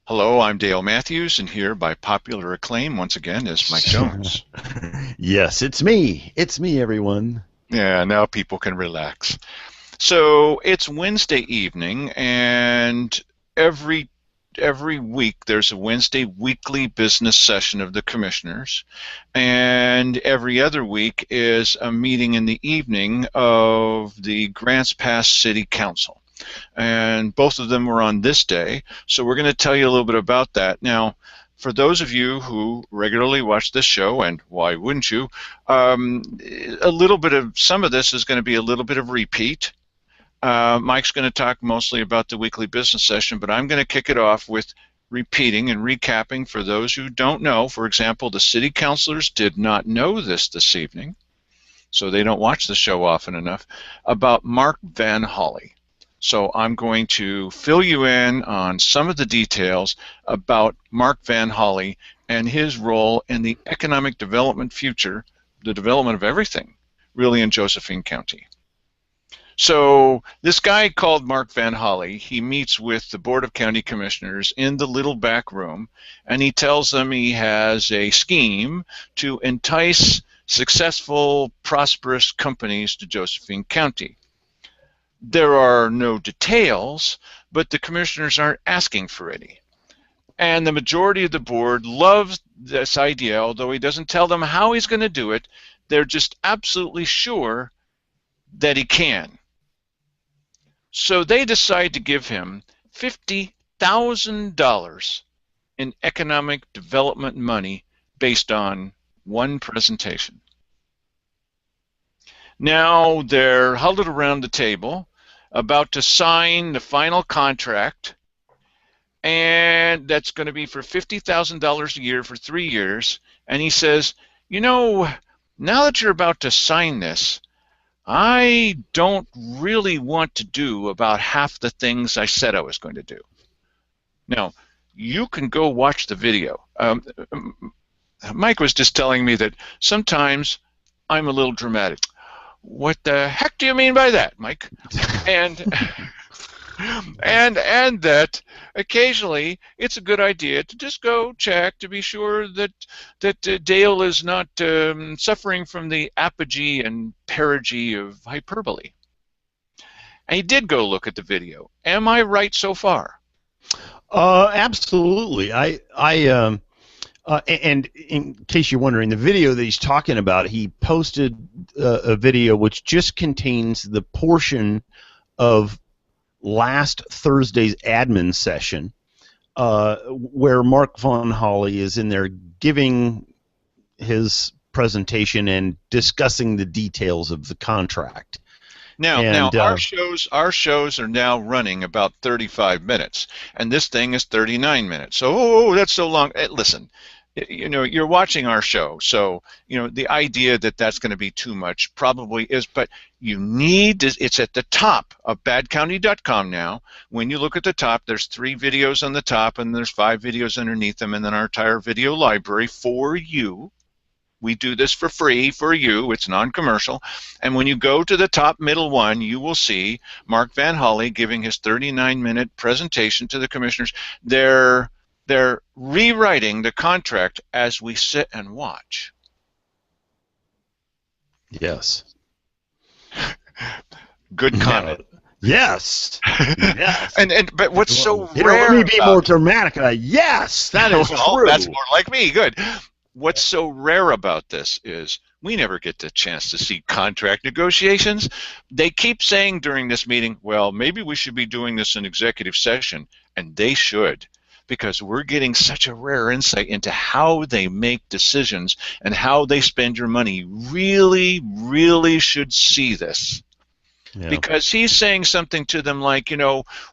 Hello, I'm Dale Matthews, and here by popular acclaim once again is Mike Jones. Yes, it's me. It's me, everyone. Yeah, now people can relax. So it's Wednesday evening, and every every week there's a Wednesday weekly business session of the commissioners, and every other week is a meeting in the evening of the Grants Pass City Council. And both of them were on this day, so we're going to tell you a little bit about that. Now, for those of you who regularly watch this show, and why wouldn't you, a little bit of some of this is going to be a little bit of repeat. Mike's going to talk mostly about the weekly business session, but I'm going to kick it off with repeating and recapping for those who don't know. For example, the city councilors did not know this evening, so they don't watch the show often enough, about Mark VonHolle. So I'm going to fill you in on some of the details about Mark VonHolle and his role in the economic development future, the development of everything, really, in Josephine County. So this guy called Mark VonHolle, he meets with the Board of County Commissioners in the little back room, and he tells them he has a scheme to entice successful, prosperous companies to Josephine County. There are no details, but the commissioners aren't asking for any. And the majority of the board loves this idea, although he doesn't tell them how he's going to do it. They're just absolutely sure that he can. So they decide to give him $50,000 in economic development money based on one presentation. Now they're huddled around the table, about to sign the final contract, and that's going to be for $50,000 a year for 3 years. And he says, you know, now that you're about to sign this, I don't really want to do about half the things I said I was going to do. Now, you can go watch the video. Mike was just telling me that sometimes I'm a little dramatic. What the heck do you mean by that, Mike? And and that occasionally it's a good idea to just go check to be sure that Dale is not suffering from the apogee and perigee of hyperbole. And he did go look at the video. Am I right so far? Absolutely. And in case you're wondering, the video that he's talking about, he posted a video which just contains the portion of last Thursday's admin session where Mark VonHolle is in there giving his presentation and discussing the details of the contract. Now our shows are now running about 35 minutes, and this thing is 39 minutes. So, that's so long. Listen, you're watching our show, so the idea that that's going to be too much probably is, but you need to, it's at the top of badcounty.com now. When you look at the top, there's 3 videos on the top, and there's 5 videos underneath them, and then our entire video library for you. We do this for free for you. It's non-commercial. And when you go to the top middle one, you will see Mark VonHolle giving his 39-minute presentation to the commissioners. They're rewriting the contract as we sit and watch. Yes. Good comment. Yes. Yes. But what's so rare? Let me be more dramatic. Yes, that is true. That's more like me. Good. What's so rare about this is we never get the chance to see contract negotiations. They keep saying during this meeting, well, maybe we should be doing this in executive session, and they should, because we're getting such a rare insight into how they make decisions and how they spend your money. You really, really should see this. Yeah. Because he's saying something to them like,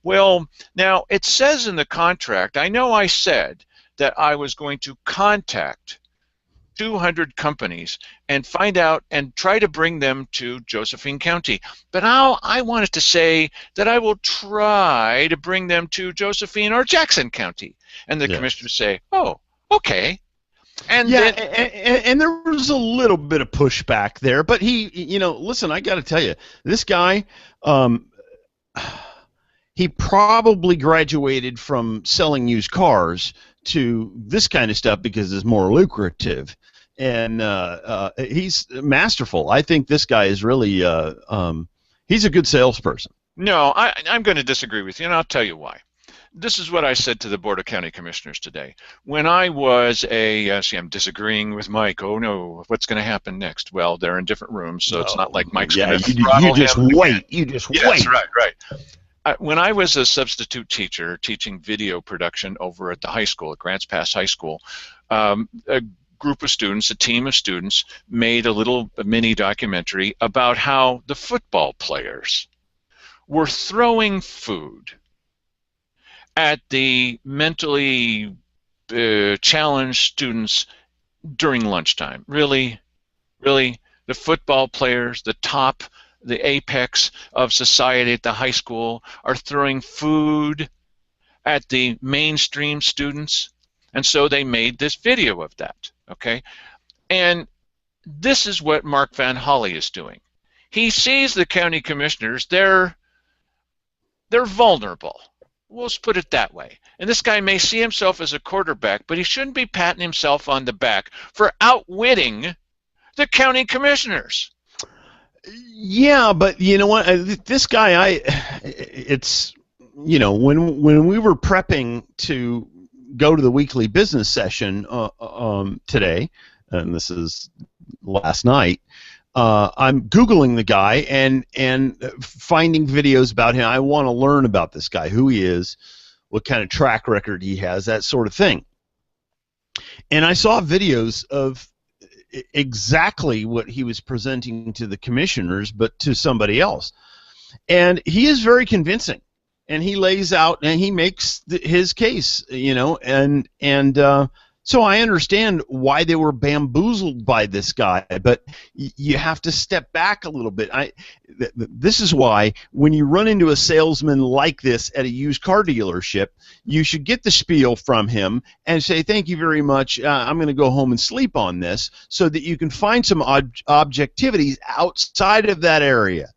well, now it says in the contract, I know I said that I was going to contact 200 companies and find out and try to bring them to Josephine County. But now I wanted to say that I will try to bring them to Josephine or Jackson County. And the commissioners say, oh, okay. And yeah, and there was a little bit of pushback there, but he, listen, I got to tell you, this guy, he probably graduated from selling used cars to this kind of stuff because it's more lucrative. And he's masterful. I think this guy is really he's a good salesperson. No, I'm going to disagree with you, and I'll tell you why. This is what I said to the Board of County Commissioners today. When I was see, I'm disagreeing with Mike. Oh no, what's going to happen next? Well, they're in different rooms, so it's not like Mike's going to throttle you just him wait. again. You just Yes, wait. right. When I was a substitute teacher teaching video production over at the high school, at Grants Pass High School, a group of students, a team of students, made a mini documentary about how the football players were throwing food at the mentally challenged students during lunchtime. Really, the football players, the apex of society at the high school, are throwing food at the mainstream students. And so they made this video of that, okay? And this is what Mark VonHolle is doing. He sees the county commissioners, they're vulnerable. We'll just put it that way. And this guy may see himself as a quarterback, but he shouldn't be patting himself on the back for outwitting the county commissioners. Yeah, but you know what? This guy, it's, you know, when we were prepping to go to the weekly business session today, and this is last night, I'm Googling the guy and finding videos about him. I want to learn about this guy, who he is, what kind of track record he has, that sort of thing. And I saw videos of exactly what he was presenting to the commissioners, but to somebody else. And he is very convincing. And he lays out and he makes his case, you know, and so I understand why they were bamboozled by this guy, but you have to step back a little bit. This is why when you run into a salesman like this at a used car dealership, you should get the spiel from him and say, thank you very much, I'm going to go home and sleep on this, so that you can find some objectivities outside of that area,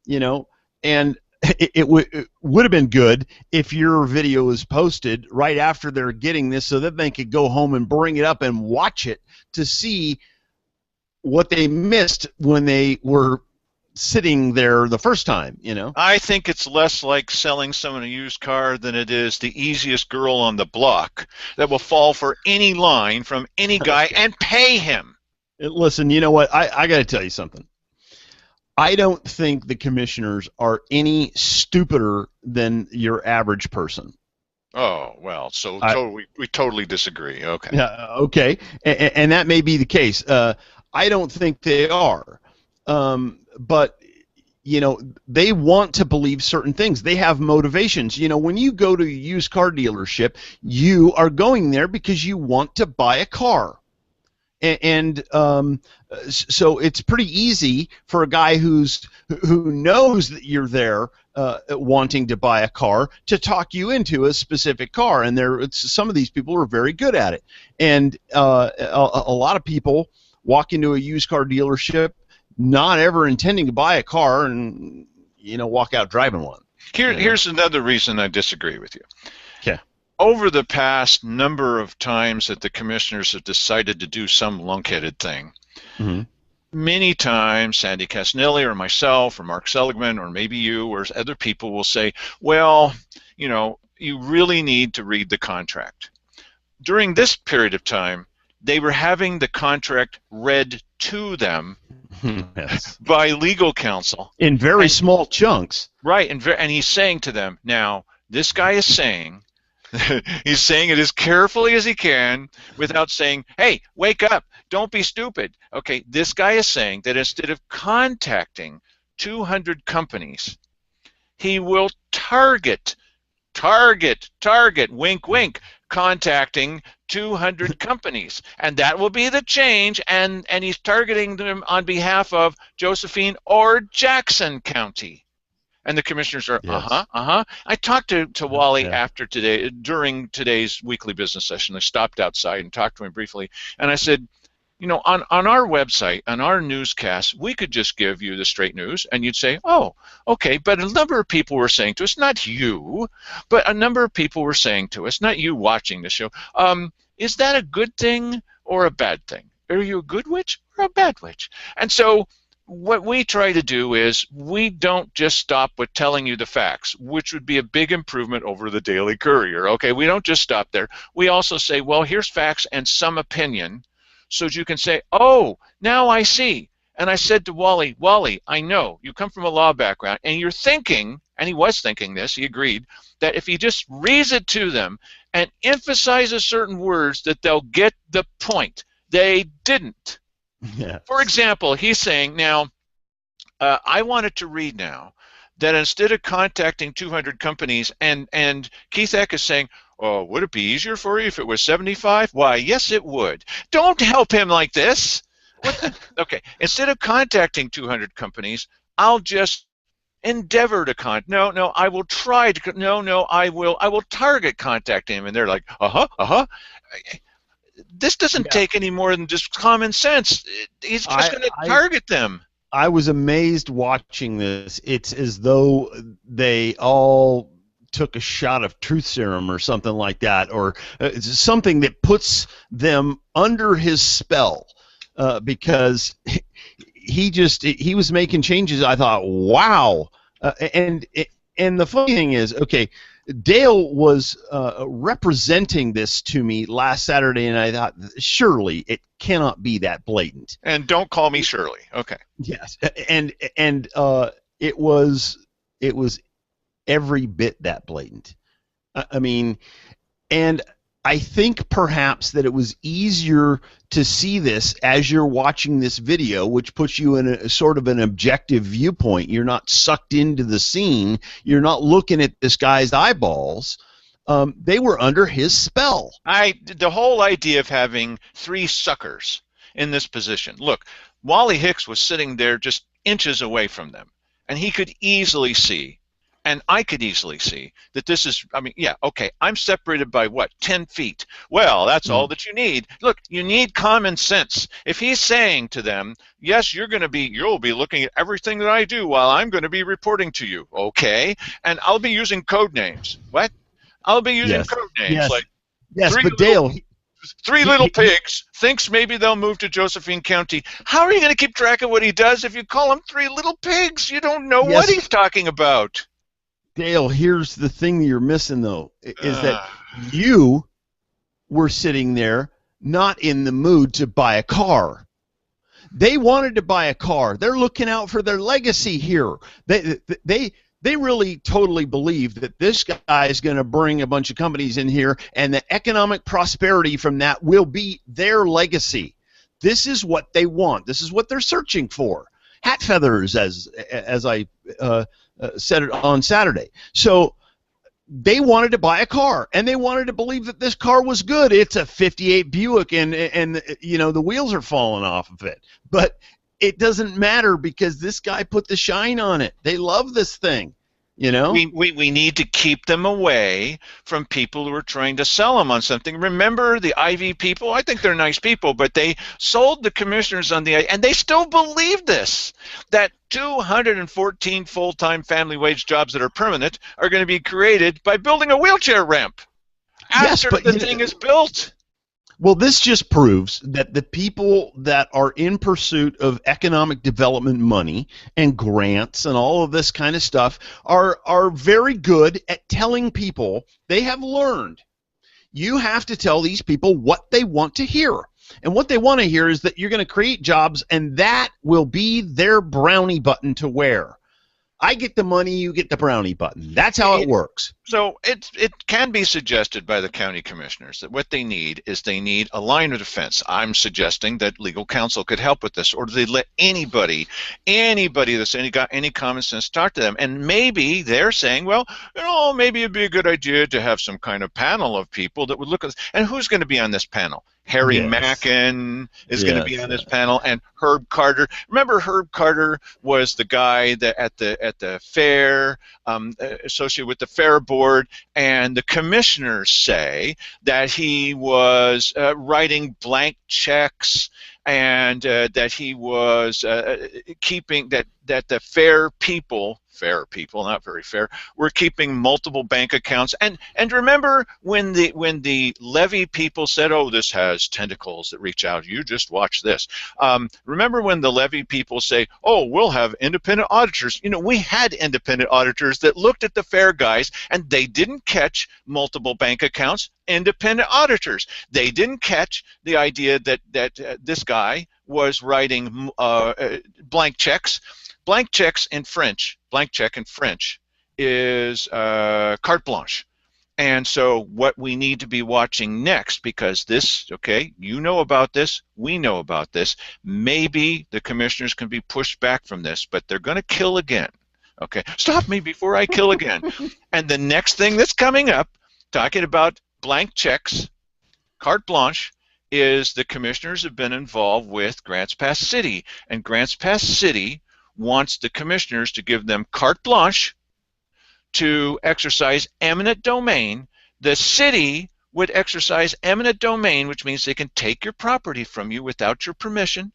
you know, and it would have been good if your video was posted right after they're getting this, so that they could go home and bring it up and watch it to see what they missed when they were sitting there the first time, you know? I think it's less like selling someone a used car than it is the easiest girl on the block that will fall for any line from any guy and pay him. Listen, you know what? I got to tell you something. I don't think the commissioners are any stupider than your average person. Oh, well, so we totally disagree. Okay. Yeah, okay. And that may be the case. I don't think they are. But, you know, they want to believe certain things. They have motivations. You know, when you go to a used car dealership, you are going there because you want to buy a car. And so it's pretty easy for a guy who knows that you're there wanting to buy a car to talk you into a specific car. And some of these people are very good at it. And a lot of people walk into a used car dealership not ever intending to buy a car and, you know, walk out driving one. Here's another reason I disagree with you. Okay. Over the past number of times that the commissioners have decided to do some lunkheaded thing, many times Sandy Casnelli or myself or Mark Seligman or maybe you or other people will say, well, you know, you really need to read the contract. During this period of time, they were having the contract read to them by legal counsel. In very small chunks. Right, and he's saying to them, now, this guy is saying, he's saying it as carefully as he can without saying, hey, wake up, don't be stupid. Okay, this guy is saying that instead of contacting 200 companies, he will target, wink, wink, contacting 200 companies. And that will be the change, and he's targeting them on behalf of Josephine or Jackson County. And the commissioners are, I talked to Wally during today's weekly business session. I stopped outside and talked to him briefly, and I said, on our website, on our newscast, we could just give you the straight news, and you'd say, oh, okay, but a number of people were saying to us, not you, but a number of people were saying to us, not you watching the show, is that a good thing or a bad thing? Are you a good witch or a bad witch? And so what we try to do is we don't just stop with telling you the facts, which would be a big improvement over the Daily Courier. Okay, we don't just stop there. We also say, well, here's facts and some opinion, so that you can say, oh, now I see. And I said to Wally, Wally, I know you come from a law background, and you're thinking, and he was thinking this, he agreed, that if he just reads it to them and emphasizes certain words, that they'll get the point. They didn't. Yes. For example, he's saying, now, I wanted to read now that instead of contacting 200 companies, and Keith Eck is saying, oh, would it be easier for you if it was 75? Why, yes, it would. Don't help him like this. Okay, instead of contacting 200 companies, I'll just endeavor to no, I will try to, no, I will target contacting him. And they're like, this doesn't take any more than just common sense. He's just going to target them. I was amazed watching this. It's as though they all took a shot of truth serum or something like that, or something that puts them under his spell, because he was making changes. I thought, wow. And the funny thing is, okay, Dale was representing this to me last Saturday, and I thought, surely it cannot be that blatant. And don't call me Shirley. Okay. Yes, and it was every bit that blatant. I mean, and I think perhaps that it was easier to see this as you're watching this video, which puts you in a sort of an objective viewpoint. You're not sucked into the scene. You're not looking at this guy's eyeballs. They were under his spell. The whole idea of having three suckers in this position. Look, Wally Hicks was sitting there just inches away from them, and he could easily see, and I could easily see, that this is, I mean, yeah, okay, I'm separated by what, 10 feet. Well, that's all that you need. Look, you need common sense. If he's saying to them, yes, you'll be looking at everything that I do while I'm going to be reporting to you, okay, and I'll be using code names. What? I'll be using code names like Dale, three little pigs, thinks maybe they'll move to Josephine County. How are you going to keep track of what he does if you call him three little pigs? You don't know what he's talking about. Dale, here's the thing you're missing, though, is that you were sitting there not in the mood to buy a car. They wanted to buy a car. They're looking out for their legacy here. They really totally believe that this guy is going to bring a bunch of companies in here, and the economic prosperity from that will be their legacy. This is what they want. This is what they're searching for. Hat feathers, as I said it on Saturday. So they wanted to buy a car, and they wanted to believe that this car was good. It's a 58 Buick, and you know, the wheels are falling off of it. But it doesn't matter because this guy put the shine on it. They love this thing, you know? We need to keep them away from people who are trying to sell them on something. Remember the Ivy people? I think they're nice people, but they sold the commissioners on and they still believe this, that 214 full-time family wage jobs that are permanent are going to be created by building a wheelchair ramp after the thing is built. Well, this just proves that the people that are in pursuit of economic development money and grants and all of this kind of stuff are very good at telling people. They have learned. You have to tell these people what they want to hear. And what they want to hear is that you're going to create jobs, and that will be their brownie button to wear. I get the money, you get the brownie button. That's how it works. So it can be suggested by the county commissioners that what they need is they need a line of defense. I'm suggesting that legal counsel could help with this, or they let anybody that's got any common sense talk to them. And maybe they're saying, well, you know, maybe it'd be a good idea to have some kind of panel of people that would look at this. And who's going to be on this panel? Harry Mackin is going to be on this panel, and Herb Carter. Remember, Herb Carter was the guy that at the fair, associated with the fair board, and the commissioners say that he was writing blank checks and that he was keeping that the fair people, not very fair, were keeping multiple bank accounts. And remember when the levy people said, "Oh, this has tentacles that reach out. You just watch this." Remember when the levy people say, "Oh, we'll have independent auditors." You know, we had independent auditors that looked at the fair guys, and they didn't catch multiple bank accounts. Independent auditors. They didn't catch the idea that this guy was writing blank checks. Blank checks in French, blank check in French is carte blanche. And so what we need to be watching next, because this, okay, you know about this, we know about this, maybe the commissioners can be pushed back from this, but they're going to kill again. Okay, stop me before I kill again. And the next thing that's coming up, talking about blank checks, carte blanche, is the commissioners have been involved with Grants Pass City, and Grants Pass City wants the commissioners to give them carte blanche to exercise eminent domain. The city would exercise eminent domain, which means they can take your property from you without your permission,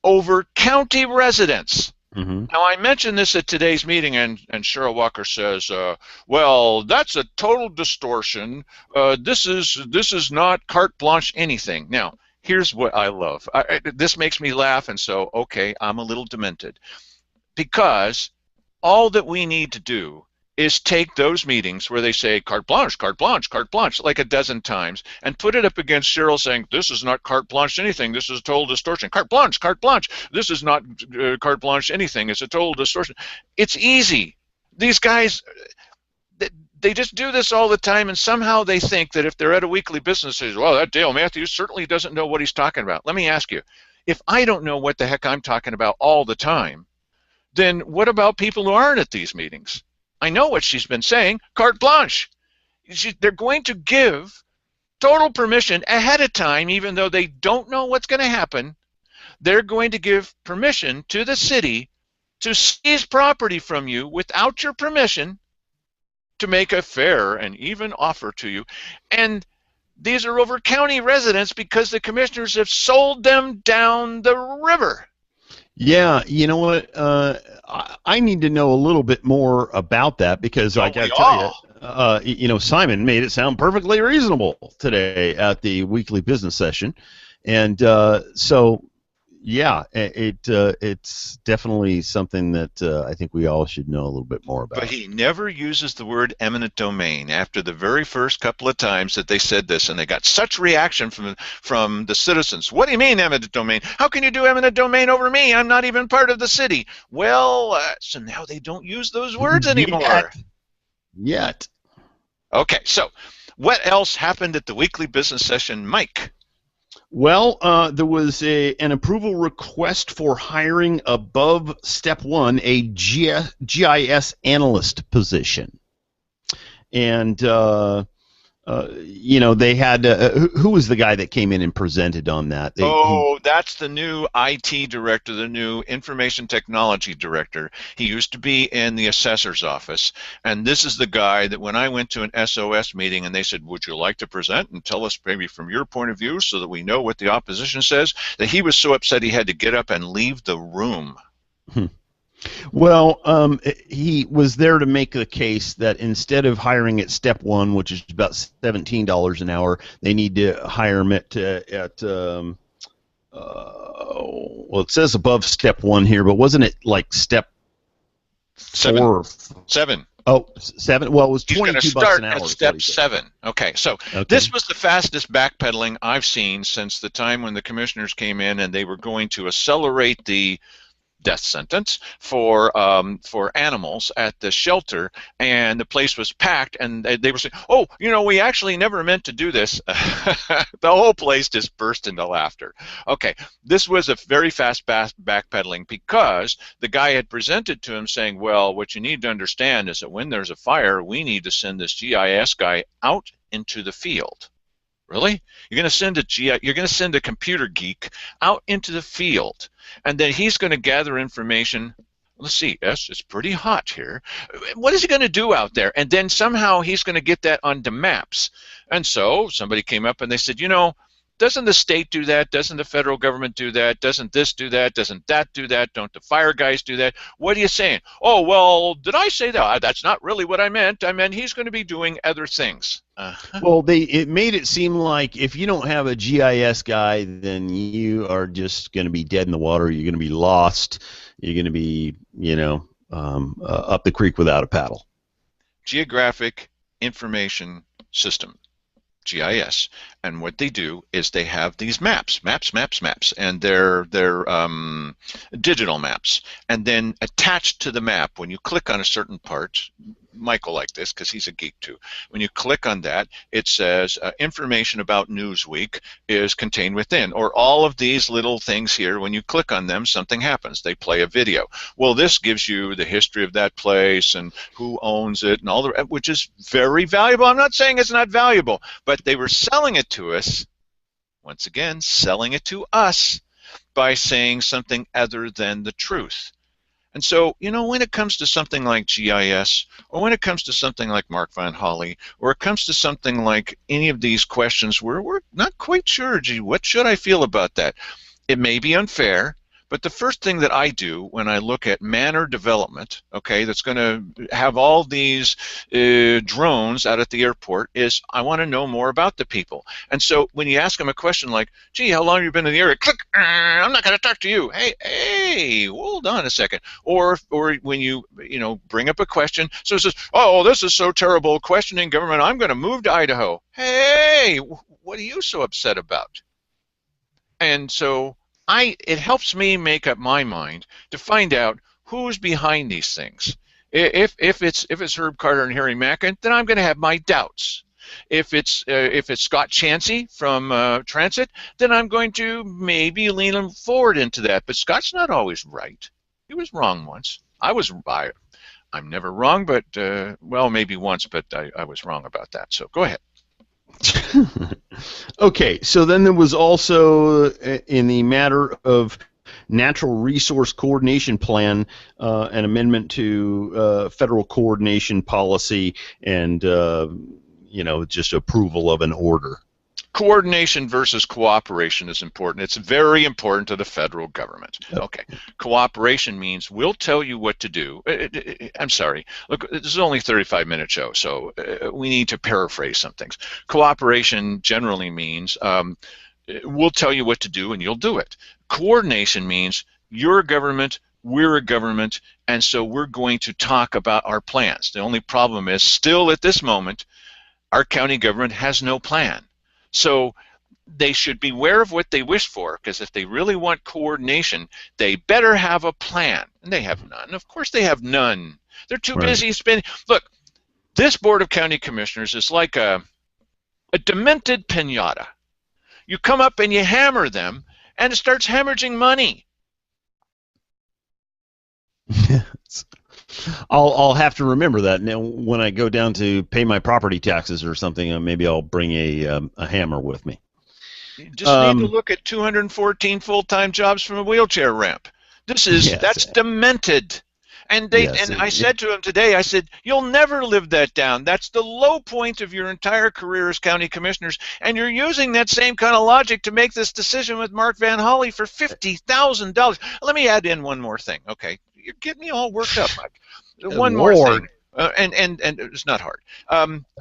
over county residents. Mm-hmm. Now, I mentioned this at today's meeting, and Cheryl Walker says, well, that's a total distortion. This is not carte blanche anything. Now, here's what I love. This makes me laugh, and so, okay, I'm a little demented. Because all that we need to do is take those meetings where they say carte blanche, carte blanche, carte blanche, like a dozen times, and put it up against Cheryl saying, this is not carte blanche anything, this is a total distortion. Carte blanche, this is not carte blanche anything, it's a total distortion. It's easy. These guys, they just do this all the time, and somehow they think that if they're at a weekly business, they say, well, that Dale Matthews certainly doesn't know what he's talking about. Let me ask you, if I don't know what the heck I'm talking about all the time, then what about people who aren't at these meetings? I know what she's been saying, carte blanche. They're going to give total permission ahead of time, even though they don't know what's going to happen. They're going to give permission to the city to seize property from you without your permission, to make a fair and even offer to you. And these are over county residents because the commissioners have sold them down the river. Yeah, you know what? I need to know a little bit more about that, because I got to tell you, you know, Simon made it sound perfectly reasonable today at the weekly business session, and so yeah, it's definitely something that I think we all should know a little bit more about. But he never uses the word eminent domain after the very first couple of times that they said this, and they got such reaction from the citizens. What do you mean eminent domain? How can you do eminent domain over me? I'm not even part of the city. Well, so now they don't use those words anymore. Yet. Okay, so what else happened at the weekly business session, Mike? Well, there was an approval request for hiring above step 1 a GIS analyst position. And, you know, they had, who was the guy that came in and presented on that? That's the new IT director, the new information technology director. He used to be in the assessor's office. And this is the guy that when I went to an SOS meeting and they said, would you like to present and tell us maybe from your point of view so that we know what the opposition says, that he was so upset he had to get up and leave the room. Well, he was there to make the case that instead of hiring at step 1, which is about $17 an hour, they need to hire him at well, it says above step 1 here, but wasn't it like step 4? 7. Oh, 7. Well, it was $22 an hour. At step 7. Okay, so this was the fastest backpedaling I've seen since the time when the commissioners came in and they were going to accelerate the death sentence for animals at the shelter, and the place was packed, and they were saying, oh, you know, we actually never meant to do this. The whole place just burst into laughter. Okay, this was a very fast backpedaling because the guy had presented to him saying, well, what you need to understand is that when there's a fire, we need to send this GIS guy out into the field. Really? You're going to send a computer geek out into the field, and then he's going to gather information. Let's see, it's pretty hot here. What is he going to do out there? And then somehow he's going to get that onto maps. And so somebody came up and they said, you know, Doesn't the state do that? Doesn't the federal government do that? Doesn't this do that? Doesn't that do that? Don't the fire guys do that? What are you saying? Oh, well, did I say that? That's not really what I meant. I meant he's going to be doing other things. Well, it made it seem like if you don't have a GIS guy, then you are just going to be dead in the water. You're going to be lost. You're going to be, up the creek without a paddle. Geographic Information System, GIS, and what they do is they have these maps, and they're digital maps, and then attached to the map, when you click on a certain part, Michael liked this because he's a geek too. When you click on that, it says information about Newsweek is contained within, or all of these little things here. When you click on them, something happens. They play a video. Well, this gives you the history of that place and who owns it and all the, which is very valuable. I'm not saying it's not valuable, but they were selling it to us. Once again, selling it to us by saying something other than the truth. And so, when it comes to something like GIS, or when it comes to something like Mark VonHolle, or it comes to something like any of these questions where we're not quite sure, gee, what should I feel about that? It may be unfair, but the first thing that I do when I look at manor development, okay, that's going to have all these drones out at the airport, is I want to know more about the people. And so when you ask them a question like, gee, how long have you been in the area? Click, I'm not going to talk to you. Hey, hold on a second. Or when you bring up a question, so it says, oh, this is so terrible, questioning government, I'm going to move to Idaho. Hey, what are you so upset about? And so it helps me make up my mind to find out who's behind these things. If it's Herb Carter and Harry Mackin, then I'm going to have my doubts. If it's Scott Chansey from Transit, then I'm going to maybe lean him forward into that. But Scott's not always right. He was wrong once. I'm never wrong, but well, maybe once, but I was wrong about that. So go ahead. Okay, so then there was also, in the matter of Natural Resource Coordination Plan, an amendment to federal coordination policy and, just approval of an order. Coordination versus cooperation is important. It's very important to the federal government. Okay. Cooperation means we'll tell you what to do. I'm sorry. Look, this is only a 35-minute show, so we need to paraphrase some things. Cooperation generally means we'll tell you what to do and you'll do it. Coordination means you're a government, we're a government, and so we're going to talk about our plans. The only problem is, still at this moment, our county government has no plan. So they should beware of what they wish for, because if they really want coordination, they better have a plan. And they have none. Of course they have none. They're too busy spending. Look, this Board of County Commissioners is like a demented piñata. You come up and you hammer them, and it starts hemorrhaging money. I'll have to remember that now when I go down to pay my property taxes or something. Maybe I'll bring a hammer with me. You just need to look at 214 full-time jobs from a wheelchair ramp. That's demented. And I said to him today, I said, you'll never live that down. That's the low point of your entire career as county commissioners, and you're using that same kind of logic to make this decision with Mark VonHolle for $50,000. Let me add in one more thing. Okay, you're getting me all worked up, Mike. One more thing. And it's not hard.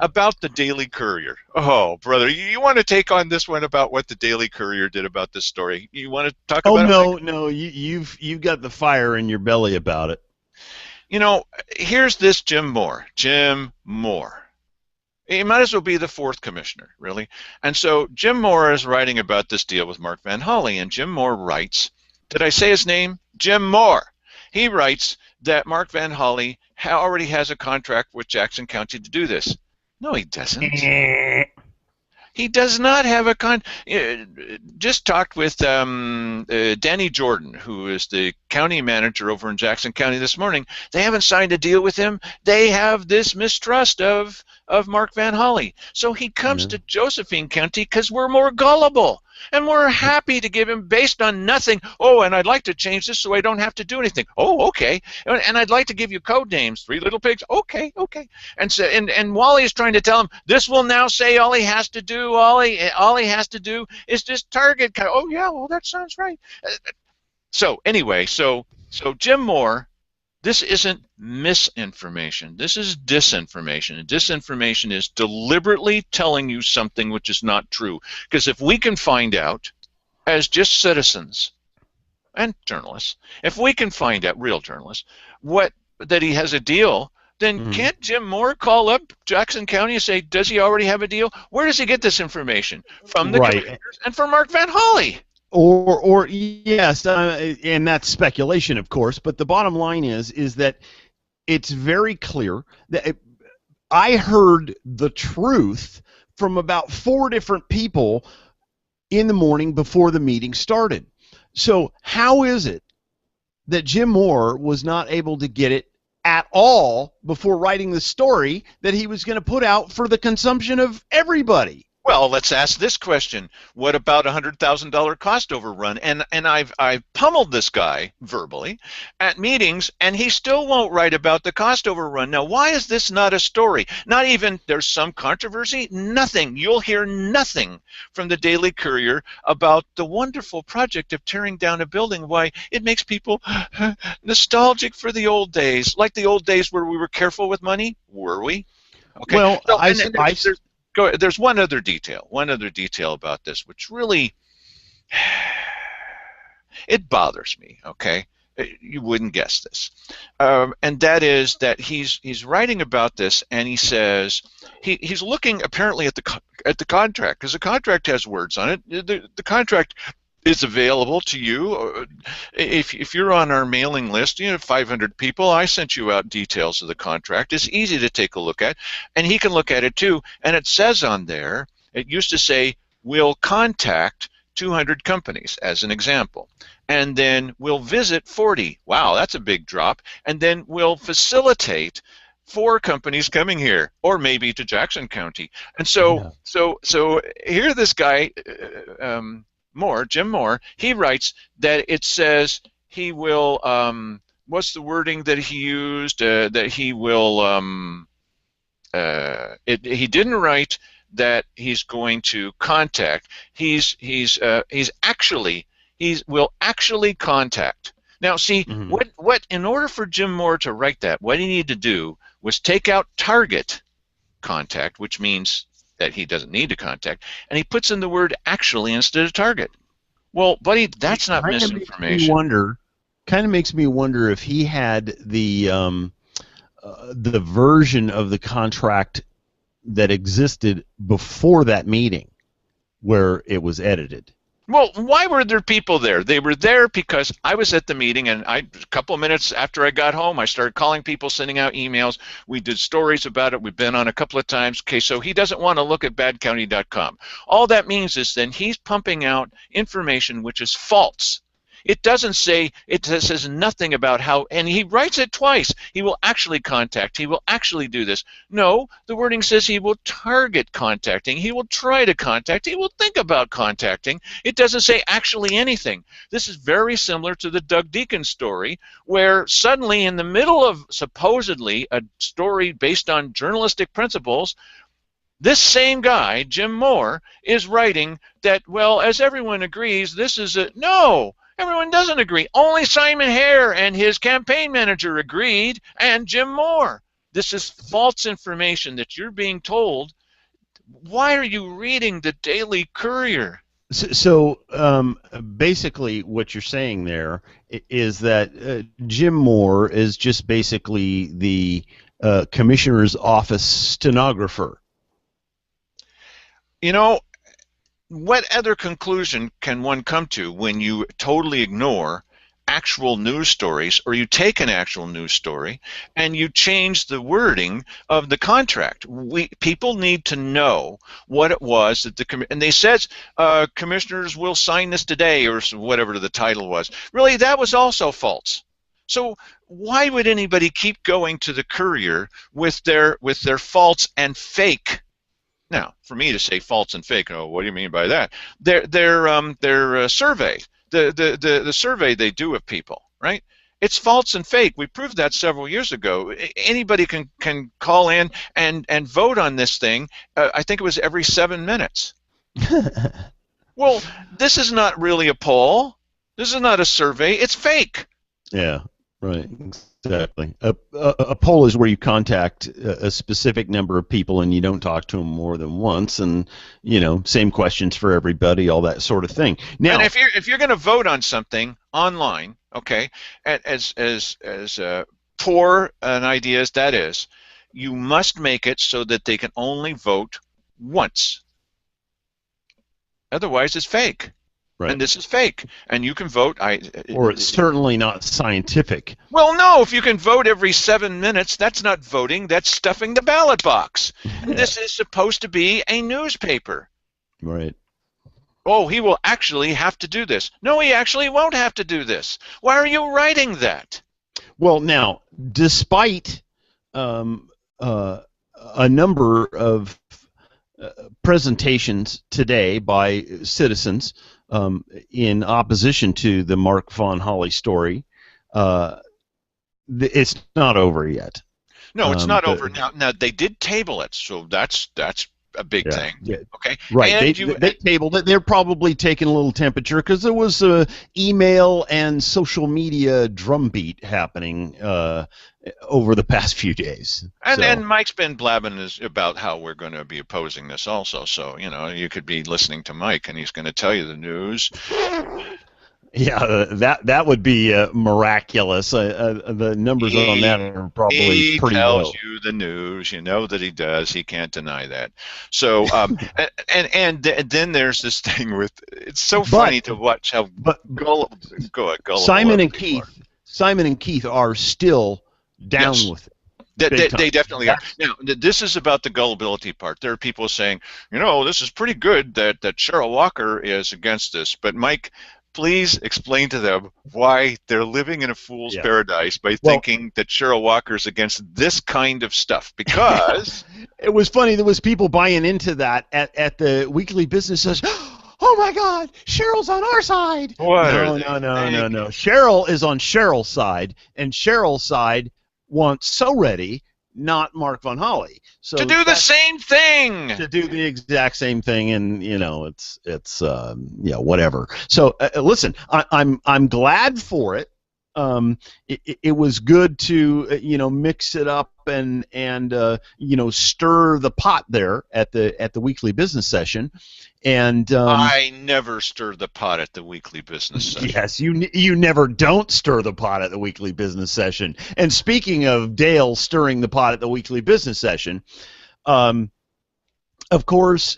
About the Daily Courier. Oh, brother, you want to take on this one about what the Daily Courier did about this story? You want to talk about it? Oh, no, you've got the fire in your belly about it. Here's this Jim Moore. Jim Moore. He might as well be the fourth commissioner, really. And so Jim Moore is writing about this deal with Mark VonHolle, and Jim Moore writes, did I say his name? Jim Moore. He writes that Mark VonHolle already has a contract with Jackson County to do this. No, he doesn't. He does not have a just talked with Danny Jordan, who is the county manager over in Jackson County this morning. They haven't signed a deal with him. They have this mistrust of Mark VonHolle. So he comes to Josephine County because we're more gullible. And we're happy to give him based on nothing. Oh, and I'd like to change this so I don't have to do anything. Oh, okay. And I'd like to give you code names, 3 little pigs. Okay, okay. And so and Wally is trying to tell him this will now say all he has to do, all he has to do is just target. Oh yeah, well that sounds right. So anyway, so Jim Moore, this isn't misinformation. This is disinformation. And disinformation is deliberately telling you something which is not true. Because if we can find out, as just citizens and journalists, if we can find out, real journalists, that he has a deal, then can't Jim Moore call up Jackson County and say, does he already have a deal? Where does he get this information? From the commissioners and from Mark VonHolle. Or yes, and that's speculation, of course. But the bottom line is that it's very clear that I heard the truth from about 4 different people in the morning before the meeting started. So how is it that Jim Moore was not able to get it at all before writing the story that he was going to put out for the consumption of everybody? Well, let's ask this question. What about a $100,000 cost overrun? And I've pummeled this guy verbally at meetings, and he still won't write about the cost overrun. Now, why is this not a story? Not even there's some controversy? Nothing. You'll hear nothing from the Daily Courier about the wonderful project of tearing down a building, why it makes people nostalgic for the old days, like the old days where we were careful with money. Were we? Okay. Well, so, there's one other detail about this, which really, it bothers me, okay? You wouldn't guess this. And that is that he's writing about this, and he says, he's looking apparently at the contract, because the contract has words on it. The contract is available to you. If you're on our mailing list, 500 people, I sent you out details of the contract. It's easy to take a look at, and he can look at it too. And it says on there, it used to say, we'll contact 200 companies, as an example. And then we'll visit 40. Wow, that's a big drop. And then we'll facilitate 4 companies coming here, or maybe to Jackson County. And so here this guy, Jim Moore, he writes that it says he will, what's the wording that he used? That he will, he didn't write that he's going to contact. He will actually contact. Now, see, what in order for Jim Moore to write that, what he needed to do was take out target contact, which means that he doesn't need to contact, and he puts in the word actually instead of target. Well, buddy, that's not misinformation. Kind of makes me wonder if he had the version of the contract that existed before that meeting where it was edited. Well, why were there people there? They were there because I was at the meeting, and a couple of minutes after I got home, I started calling people, sending out emails. We did stories about it. We've been on a couple of times. Okay, so he doesn't want to look at badcounty.com. All that means is then he's pumping out information which is false. It doesn't say, it says nothing about how, and he writes it twice. He will actually contact. He will actually do this. No, the wording says he will target contacting. He will try to contact. He will think about contacting. It doesn't say actually anything. This is very similar to the Doug Deacon story, where suddenly in the middle of supposedly a story based on journalistic principles, this same guy, Jim Moore, is writing that, well, as everyone agrees, this is a, no. Everyone doesn't agree. Only Simon Hare and his campaign manager agreed, and Jim Moore. This is false information that you're being told. Why are you reading the Daily Courier? So basically what you're saying there is that Jim Moore is just basically the commissioner's office stenographer. You know, what other conclusion can one come to when you totally ignore actual news stories, or you take an actual news story and you change the wording of the contract? People need to know what it was that and they said commissioners will sign this today, or whatever the title was. Really, that was also false. So why would anybody keep going to the Courier with their false and fake Now, for me to say false and fake, oh, what do you mean by that? Their survey, the survey they do of people, right? It's false and fake. We proved that several years ago. Anybody can call in and vote on this thing. I think it was every 7 minutes. Well, this is not really a poll. This is not a survey. It's fake. Yeah, right. Exactly. A poll is where you contact a specific number of people and you don't talk to them more than once, and same questions for everybody, all that sort of thing. Now, and if you're going to vote on something online, okay, as poor an idea as that is, you must make it so that they can only vote once. Otherwise, it's fake. Right. And this is fake. And you can vote. Or it's certainly not scientific. Well, no, if you can vote every 7 minutes, that's not voting. That's stuffing the ballot box. And this is supposed to be a newspaper. Right. Oh, he will actually have to do this. No, he actually won't have to do this. Why are you writing that? Well, now, despite a number of presentations today by citizens in opposition to the Mark VonHolle story, it's not over yet. No, it's not over. Now they did table it, so that's a big thing. Yeah. Okay. Right. And they tabled it. They're probably taking a little temperature because there was a email and social media drumbeat happening over the past few days. And Mike's been blabbing about how we're going to be opposing this also. So you could be listening to Mike, and he's going to tell you the news. Yeah, that would be miraculous. The numbers on that are probably pretty low. He tells you the news. You know that he does. He can't deny that. So, and then there's this thing with. It's so funny to watch how gullible. Simon and Keith are still down with it. They definitely are. Now, this is about the gullibility part. There are people saying, this is pretty good that Cheryl Walker is against this, but Mike, please explain to them why they're living in a fool's paradise by thinking that Cheryl Walker's against this kind of stuff. Because it was funny, there was people buying into that at the Weekly Business says, oh my God, Cheryl's on our side. No. Cheryl is on Cheryl's side, and Cheryl's side wants So Ready, not Mark VonHolle. So to do the same thing. To do the exact same thing, and it's whatever. So listen, I'm glad for it. It was good to mix it up and stir the pot there at the Weekly Business Session. And I never stir the pot at the Weekly Business Session. Yes, you never don't stir the pot at the Weekly Business Session. And speaking of Dale stirring the pot at the Weekly Business Session, of course,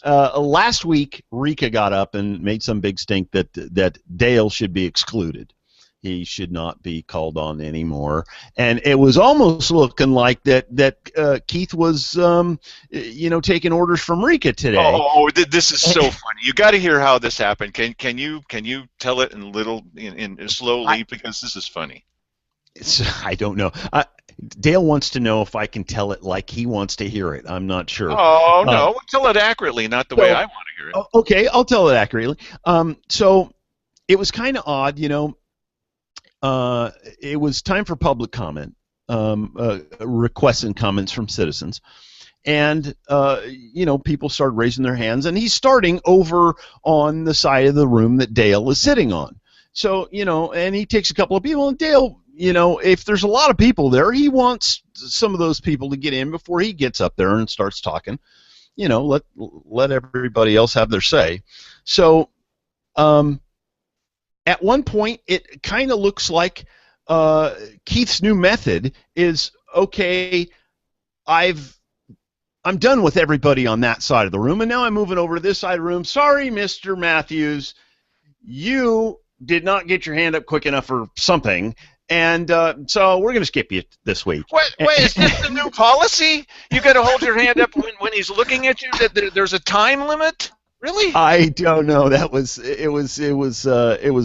last week Rika got up and made some big stink that Dale should be excluded. He should not be called on anymore, and it was almost looking like that Keith was, taking orders from Rika today. Oh, this is so funny. You got to hear how this happened. Can you tell it in slowly, because this is funny. I don't know. Dale wants to know if I can tell it like he wants to hear it. I'm not sure. Oh no, tell it accurately, not the way I want to hear it. Okay, I'll tell it accurately. So it was kind of odd, it was time for public comment, requests and comments from citizens, and people started raising their hands, and he's starting over on the side of the room that Dale is sitting on. So and he takes a couple of people, and Dale, if there's a lot of people there, he wants some of those people to get in before he gets up there and starts talking. Let everybody else have their say. So at one point, it kind of looks like Keith's new method is, okay, I'm done with everybody on that side of the room, and now I'm moving over to this side of the room. Sorry, Mr. Matthews, you did not get your hand up quick enough or something, and so we're going to skip you this week. Wait, is this the new policy? You got to hold your hand up when he's looking at you? That there's a time limit? Really? I don't know. It was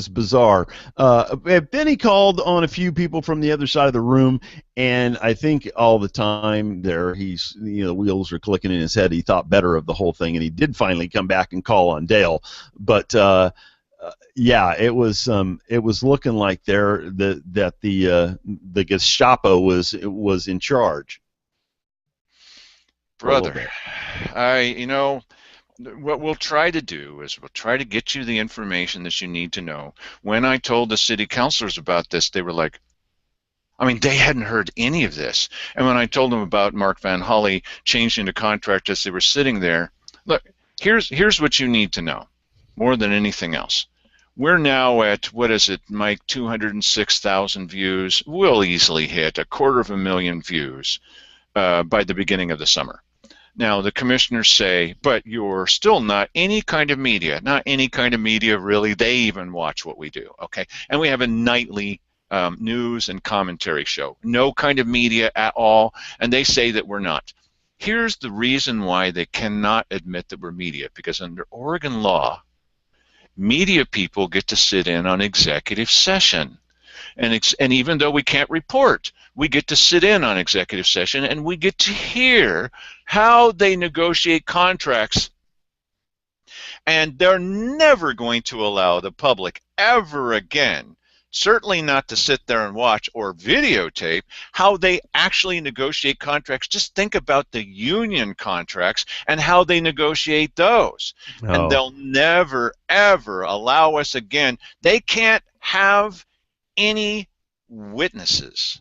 bizarre. Then he called on a few people from the other side of the room, and I think all the time there, the wheels were clicking in his head. He thought better of the whole thing, and he did finally come back and call on Dale. But yeah, it was looking like the Gestapo was in charge for a little Brother, bit. what we'll try to do is we'll try to get you the information that you need to know. When I told the city councilors about this, they were like, I mean, they hadn't heard any of this. And when I told them about Mark VonHolle changing the contract as they were sitting there, look, here's what you need to know more than anything else. We're now at, what is it, Mike, 206,000 views. We'll easily hit 250,000 views by the beginning of the summer. Now, the commissioners say, but you're still not any kind of media. Not any kind of media, really. They even watch what we do, okay? And we have a nightly news and commentary show. No kind of media at all, and they say that we're not. Here's the reason why they cannot admit that we're media, because under Oregon law, media people get to sit in on executive session. And even though we can't report, we get to sit in on executive session and we get to hear how they negotiate contracts. And they're never going to allow the public ever again, certainly not to sit there and watch or videotape how they actually negotiate contracts. Just think about the union contracts and how they negotiate those. And Oh, they'll never, ever allow us again. They can't have any witnesses